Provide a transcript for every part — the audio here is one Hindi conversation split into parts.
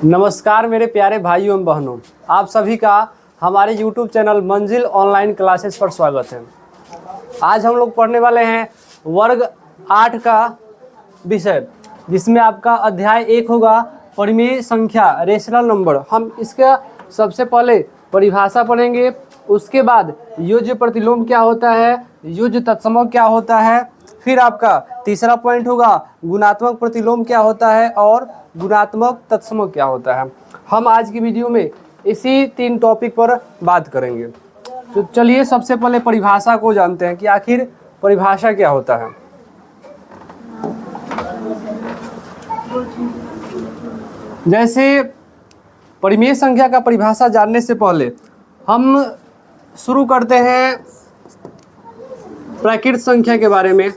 नमस्कार मेरे प्यारे भाइयों एवं बहनों, आप सभी का हमारे YouTube चैनल मंजिल ऑनलाइन क्लासेस पर स्वागत है। आज हम लोग पढ़ने वाले हैं वर्ग 8 का विषय, जिसमें आपका अध्याय 1 होगा परिमेय संख्या, रेशनल नंबर। हम इसका सबसे पहले परिभाषा पढ़ेंगे, उसके बाद योज्य प्रतिलोम क्या होता है, योज्य तत्समक क्या होता है, फिर आपका तीसरा पॉइंट होगा गुणात्मक प्रतिलोम क्या होता है और गुणात्मक तत्समक क्या होता है। हम आज की वीडियो में इसी 3 टॉपिक पर बात करेंगे। तो चलिए सबसे पहले परिभाषा को जानते हैं कि आखिर परिभाषा क्या होता है। जैसे परिमेय संख्या का परिभाषा जानने से पहले हम शुरू करते हैं प्राकृत संख्या के बारे में।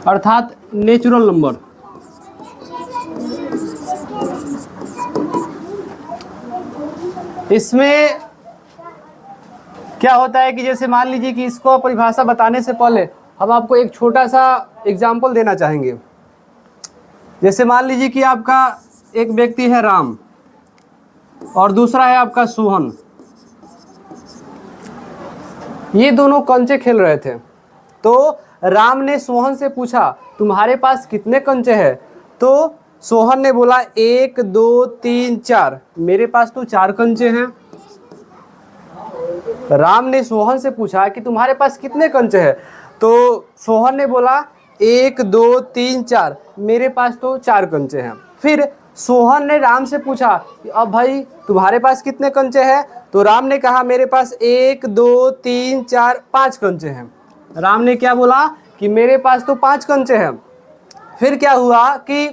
अर्थात नेचुरल नंबर। इसमें क्या होता है कि जैसे मान लीजिए कि इसको परिभाषा बताने से पहले हम आपको एक छोटा सा एग्जाम्पल देना चाहेंगे। जैसे मान लीजिए कि आपका एक व्यक्ति है राम और दूसरा है आपका सोहन। ये दोनों कंचे खेल रहे थे, तो राम ने सोहन से पूछा तुम्हारे पास कितने कंचे हैं। तो सोहन ने बोला 1 2 3 4, मेरे पास तो 4 कंचे हैं। राम ने सोहन से पूछा कि तुम्हारे पास कितने कंचे हैं, तो सोहन ने बोला 1 2 3 4, मेरे पास तो 4 कंचे हैं। फिर सोहन ने राम से पूछा कि अब भाई तुम्हारे पास कितने कंचे हैं, तो राम ने कहा मेरे पास 1 2 3 4 5 कंचे हैं। राम ने क्या बोला कि मेरे पास तो 5 कंचे हैं। फिर क्या हुआ कि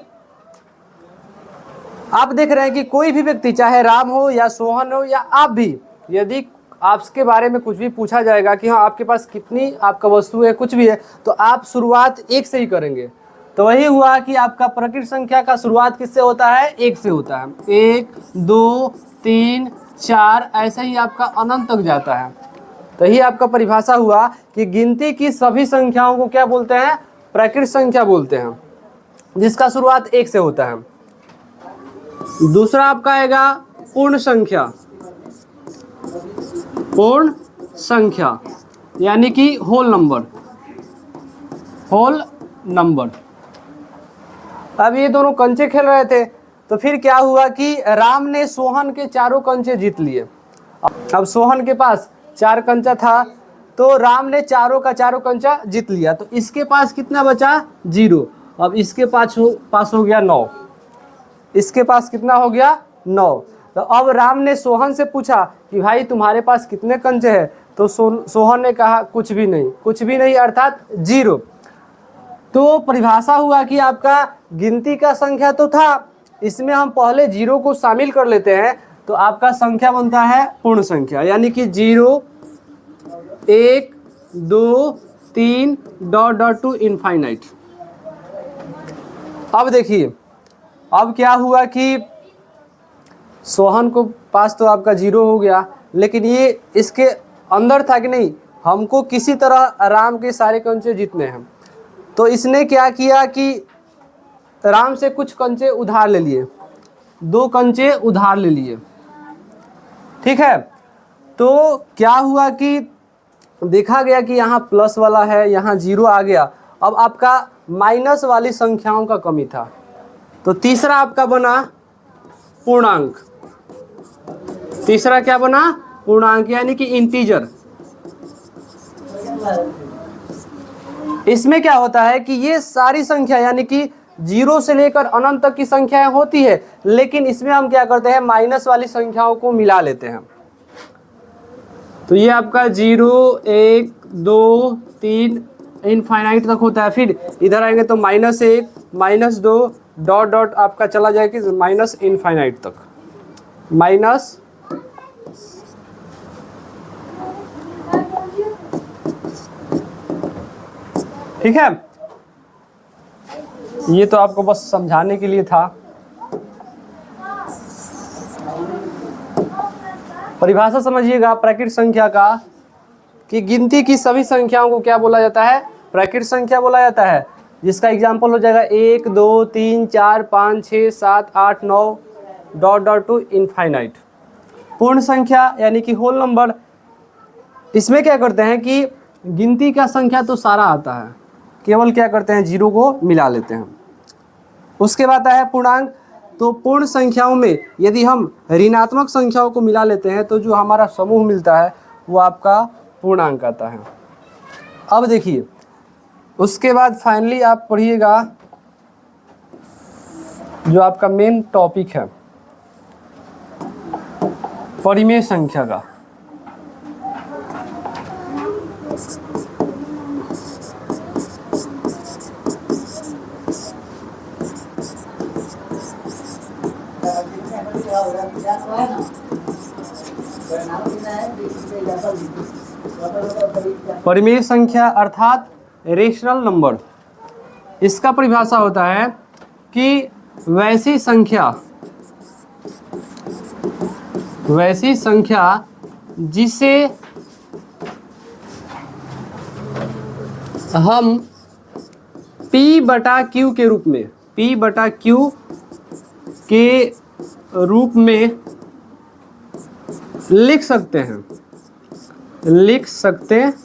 आप देख रहे हैं कि कोई भी व्यक्ति, चाहे राम हो या सोहन हो या आप भी, यदि आपके बारे में कुछ भी पूछा जाएगा कि हाँ आपके पास कितनी आपका वस्तु है, कुछ भी है, तो आप शुरुआत 1 से ही करेंगे। तो वही हुआ कि आपका प्राकृत संख्या का शुरुआत किससे होता है, 1 से होता है। 1 2 3 4 ऐसा ही आपका अनंत तक जाता है। तो यही आपका परिभाषा हुआ कि गिनती की सभी संख्याओं को क्या बोलते हैं, प्राकृत संख्या बोलते हैं, जिसका शुरुआत 1 से होता है। दूसरा आपका आएगा पूर्ण संख्या। पूर्ण संख्या यानी कि होल नंबर। Whole number. अब ये दोनों कंचे खेल रहे थे, तो फिर क्या हुआ कि राम ने सोहन के 4 कंचे जीत लिए। अब सोहन के पास 4 कंचा था, तो राम ने 4 का 4 कंचा जीत लिया, तो इसके पास कितना बचा, 0। अब इसके पास हो गया 9। इसके पास कितना हो गया, 9। तो अब राम ने सोहन से पूछा कि भाई तुम्हारे पास कितने कंचे हैं, तो सोहन ने कहा कुछ भी नहीं। कुछ भी नहीं अर्थात 0। तो परिभाषा हुआ कि आपका गिनती का संख्या तो था, इसमें हम पहले 0 को शामिल कर लेते हैं, तो आपका संख्या बनता है पूर्ण संख्या, यानी कि 0 1 2 3 डॉट डॉट टू इनफाइनाइट। अब देखिए, अब क्या हुआ कि सोहन को पास तो आपका 0 हो गया, लेकिन ये इसके अंदर था कि नहीं, हमको किसी तरह राम के सारे कंचे जीतने हैं। तो इसने क्या किया कि राम से कुछ कंचे उधार ले लिए, 2 कंचे उधार ले लिए। ठीक है, तो क्या हुआ कि देखा गया कि यहाँ प्लस वाला है, यहाँ 0 आ गया। अब आपका माइनस वाली संख्याओं का कमी था, तो तीसरा आपका बना पूर्णांक। तीसरा क्या बना, पूर्णांक, यानी कि इंटीजर। इसमें क्या होता है कि ये सारी संख्या यानी कि 0 से लेकर अनंत तक की संख्याएं होती है, लेकिन इसमें हम क्या करते हैं, माइनस वाली संख्याओं को मिला लेते हैं। तो ये आपका 0 1 2 3 इनफाइनाइट तक होता है। फिर इधर आएंगे तो -1 -2 डॉट डॉट आपका चला जाएगा माइनस इनफाइनाइट तक। माइनस ठीक है, ये तो आपको बस समझाने के लिए था। परिभाषा समझिएगा प्राकृत संख्या का कि गिनती की सभी संख्याओं को क्या बोला जाता है, प्राकृत संख्या बोला जाता है, जिसका एग्जाम्पल हो जाएगा 1 2 3 4 5 6 7 8 9 डॉट डॉट टू इनफाइनाइट। पूर्ण संख्या यानी कि होल नंबर, इसमें क्या करते हैं कि गिनती का संख्या तो सारा आता है, केवल क्या करते हैं जीरो को मिला लेते हैं। उसके बाद आता है पूर्णांक। तो पूर्ण संख्याओं में यदि हम ऋणात्मक संख्याओं को मिला लेते हैं तो जो हमारा समूह मिलता है वो आपका पूर्णांक आता है। अब देखिए, उसके बाद फाइनली आप पढ़िएगा जो आपका मेन टॉपिक है परिमेय संख्या का। परिमेय संख्या अर्थात रेशनल नंबर, इसका परिभाषा होता है कि वैसी संख्या जिसे हम P/Q के रूप में लिख सकते हैं,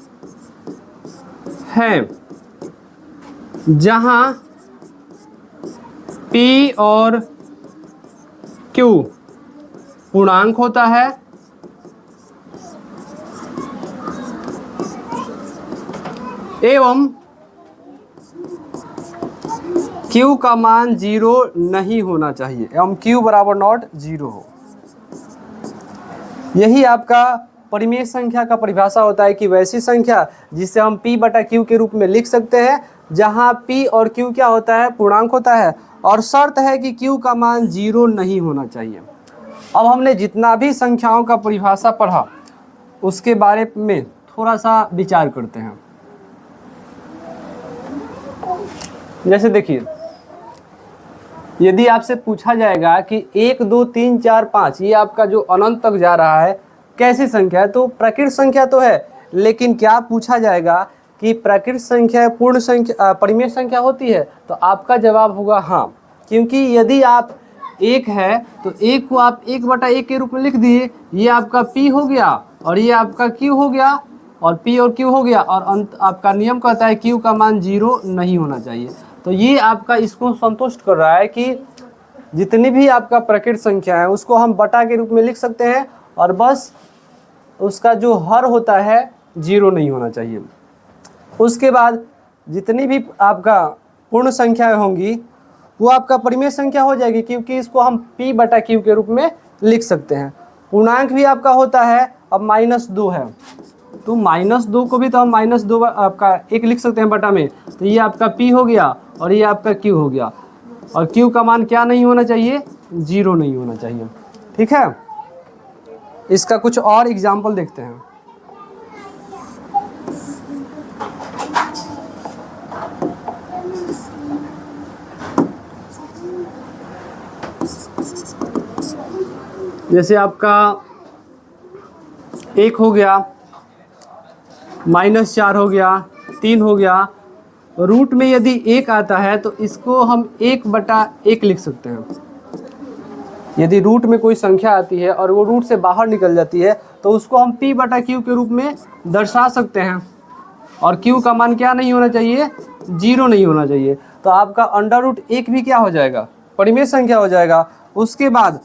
जहां P और Q पूर्णांक होता है एवं Q का मान 0 नहीं होना चाहिए, एवं Q बराबर नॉट 0 हो। यही आपका परिमेय संख्या का परिभाषा होता है कि वैसी संख्या जिसे हम P/Q के रूप में लिख सकते हैं, जहां P और Q क्या होता है, पूर्णांक होता है, और शर्त है कि Q का मान 0 नहीं होना चाहिए। अब हमने जितना भी संख्याओं का परिभाषा पढ़ा उसके बारे में थोड़ा सा विचार करते हैं। जैसे देखिए, यदि आपसे पूछा जाएगा कि 1 2 3 4 5 ये आपका जो अनंत तक जा रहा है कैसी संख्या है, तो प्राकृत संख्या तो है, लेकिन क्या पूछा जाएगा कि प्राकृत संख्या पूर्ण संख्या परिमेय संख्या होती है, तो आपका जवाब होगा हाँ। क्योंकि यदि आप 1 है तो 1 को आप 1/1 के रूप में लिख दिए, ये आपका P हो गया और ये आपका Q हो गया, और P और Q हो गया, और अंत आपका नियम कहता है Q का मान 0 नहीं होना चाहिए। तो ये आपका इसको संतुष्ट कर रहा है कि जितनी भी आपका प्राकृत संख्या है उसको हम बटा के रूप में लिख सकते हैं, और बस उसका जो हर होता है 0 नहीं होना चाहिए। उसके बाद जितनी भी आपका पूर्ण संख्याएं होंगी वो आपका परिमेय संख्या हो जाएगी, क्योंकि इसको हम P/Q के रूप में लिख सकते हैं। पूर्णांक भी आपका होता है, अब -2 है तो -2 को भी तो हम -2 आपका 1 लिख सकते हैं बटा में, तो ये आपका P हो गया और ये आपका Q हो गया, और Q का मान क्या नहीं होना चाहिए, 0 नहीं होना चाहिए। ठीक है, इसका कुछ और एग्जाम्पल देखते हैं। जैसे आपका 1 हो गया, -4 हो गया, 3 हो गया, रूट में यदि 1 आता है तो इसको हम 1/1 लिख सकते हैं। यदि रूट में कोई संख्या आती है और वो रूट से बाहर निकल जाती है तो उसको हम P/Q के रूप में दर्शा सकते हैं, और Q का मान क्या नहीं होना चाहिए, 0 नहीं होना चाहिए। तो आपका √1 भी क्या हो जाएगा, परिमेय संख्या हो जाएगा। उसके बाद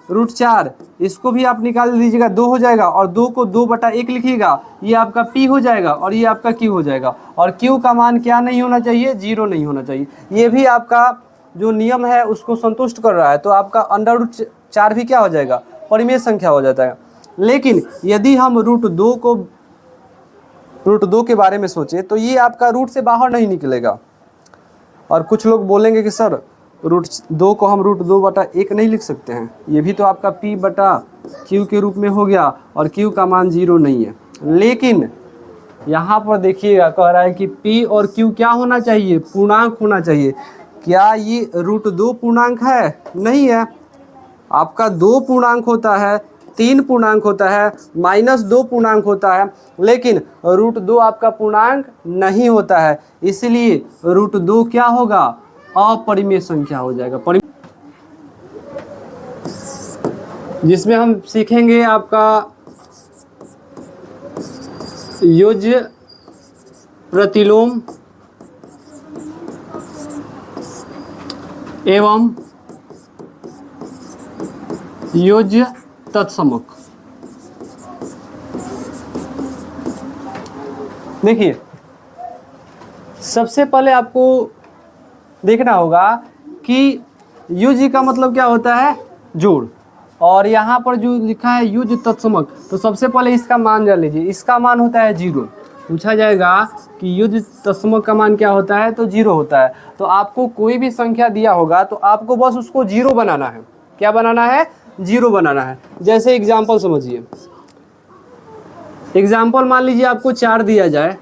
√4 इसको भी आप निकाल लीजिएगा, 2 हो जाएगा, और 2 को 2/1 लिखिएगा, ये आपका P हो जाएगा और ये आपका Q हो जाएगा, और Q का मान क्या नहीं होना चाहिए, 0 नहीं होना चाहिए। ये भी आपका जो नियम है उसको संतुष्ट कर रहा है, तो आपका √4 भी क्या हो जाएगा, परिमेय संख्या हो जाता है। लेकिन यदि हम √2 के बारे में सोचे तो ये आपका रूट से बाहर नहीं निकलेगा, और कुछ लोग बोलेंगे कि सर √2 को हम √2/1 नहीं लिख सकते हैं, ये भी तो आपका P/Q के रूप में हो गया, और Q का मान 0 नहीं है। लेकिन यहाँ पर देखिएगा कह रहा है कि P और Q क्या होना चाहिए, पूर्णांक होना चाहिए। क्या ये √2 पूर्णांक है, नहीं है। आपका 2 पूर्णांक होता है, 3 पूर्णांक होता है, -2 पूर्णांक होता है, लेकिन √2 आपका पूर्णांक नहीं होता है, इसलिए √2 क्या होगा, अपरिमेय संख्या हो जाएगा। जिसमें हम सीखेंगे आपका योज्य प्रतिलोम एवं योज्य तत्समक। देखिए, सबसे पहले आपको देखना होगा कि योज्य का मतलब क्या होता है, जोड़, और यहाँ पर जो लिखा है योज्य तत्समक, तो सबसे पहले इसका मान जान लीजिए। इसका मान होता है 0। पूछा जाएगा कि योज्य तत्समक का मान क्या होता है, तो 0 होता है। तो आपको कोई भी संख्या दिया होगा तो आपको बस उसको 0 बनाना है। क्या बनाना है, 0 बनाना है। जैसे एग्जाम्पल समझिए, एग्जाम्पल मान लीजिए आपको 4 दिया जाए,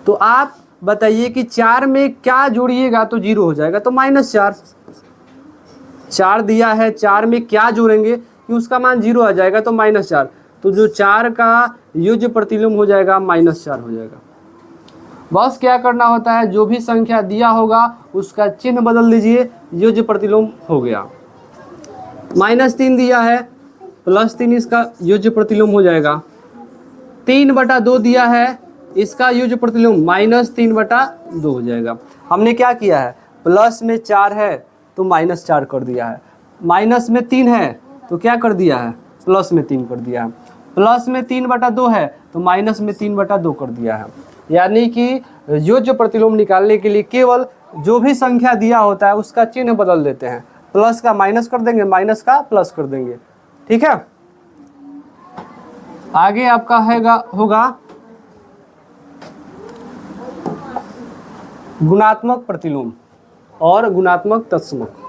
तो आप बताइए कि 4 में क्या जोड़िएगा तो 0 हो जाएगा, तो -4। 4 दिया है, 4 में क्या जोड़ेंगे कि उसका मान 0 आ जाएगा, तो -4। तो जो 4 का योज्य प्रतिलोम हो जाएगा -4 हो जाएगा। बस क्या करना होता है, जो भी संख्या दिया होगा उसका चिन्ह बदल दीजिए, योज्य प्रतिलोम हो गया। -3 दिया है, +3 इसका योज्य प्रतिलोम हो जाएगा। 3/2 दिया है, इसका योज्य प्रतिलोम -3/2 हो जाएगा। हमने क्या किया है, प्लस में 4 है तो -4 कर दिया है, माइनस में 3 है तो क्या कर दिया है, प्लस में 3 कर दिया है, प्लस में 3/2 है तो माइनस में 3/2 कर दिया है। यानी कि योज्य प्रतिलोम निकालने के लिए केवल जो भी संख्या दिया होता है उसका चिन्ह बदल देते हैं, प्लस का माइनस कर देंगे, माइनस का प्लस कर देंगे। ठीक है, आगे आपका होगा गुणात्मक प्रतिलोम और गुणात्मक तत्समक।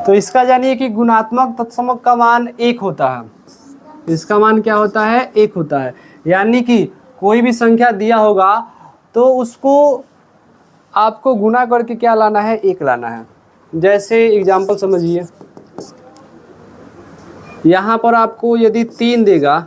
तो इसका जानिए कि गुणात्मक तत्समक का मान 1 होता है। इसका मान क्या होता है, 1 होता है। यानी कि कोई भी संख्या दिया होगा तो उसको आपको गुना करके क्या लाना है, 1 लाना है। जैसे एग्जाम्पल समझिए, यहाँ पर आपको यदि 3 देगा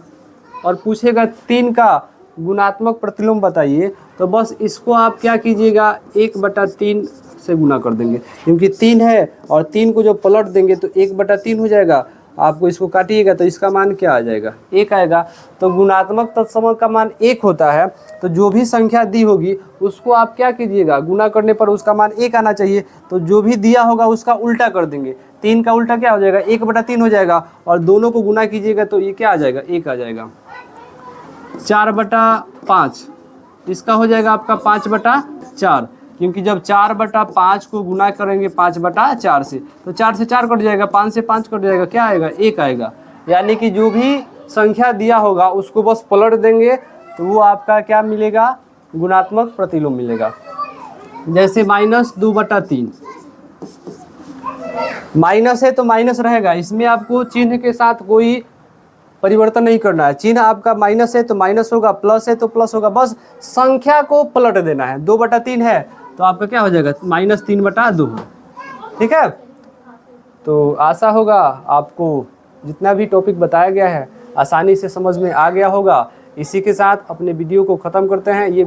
और पूछेगा 3 का गुणात्मक प्रतिलोम बताइए, तो बस इसको आप क्या कीजिएगा, 1/3 से गुना कर देंगे, क्योंकि 3 है और 3 को जो पलट देंगे तो 1/3 हो जाएगा। आपको इसको काटिएगा तो इसका मान क्या आ जाएगा, 1 आएगा। तो गुणात्मक तत्समक का मान 1 होता है। तो जो भी संख्या दी होगी उसको आप क्या कीजिएगा, गुना करने पर उसका मान 1 आना चाहिए। तो जो भी दिया होगा उसका उल्टा कर देंगे, 3 का उल्टा क्या हो जाएगा, 1/3 हो जाएगा, और दोनों को गुना कीजिएगा तो ये क्या आ जाएगा, 1 आ जाएगा। 4/5 इसका हो जाएगा आपका 5/4, क्योंकि जब 4/5 को गुना करेंगे 5/4 से, तो 4 से 4 कट जाएगा, 5 से 5 कट जाएगा, क्या आएगा, 1 आएगा। यानी कि जो भी संख्या दिया होगा उसको बस पलट देंगे तो वो आपका क्या मिलेगा, गुणात्मक प्रतिलोम मिलेगा। जैसे -2/3, माइनस है तो माइनस रहेगा, इसमें आपको चिन्ह के साथ कोई परिवर्तन नहीं करना है। चिन्ह आपका माइनस है तो माइनस होगा, प्लस है तो प्लस होगा, बस संख्या को पलट देना है। 2/3 है तो आपका क्या हो जाएगा, -3/2। ठीक है, तो आशा होगा आपको जितना भी टॉपिक बताया गया है आसानी से समझ में आ गया होगा। इसी के साथ अपने वीडियो को ख़त्म करते हैं। ये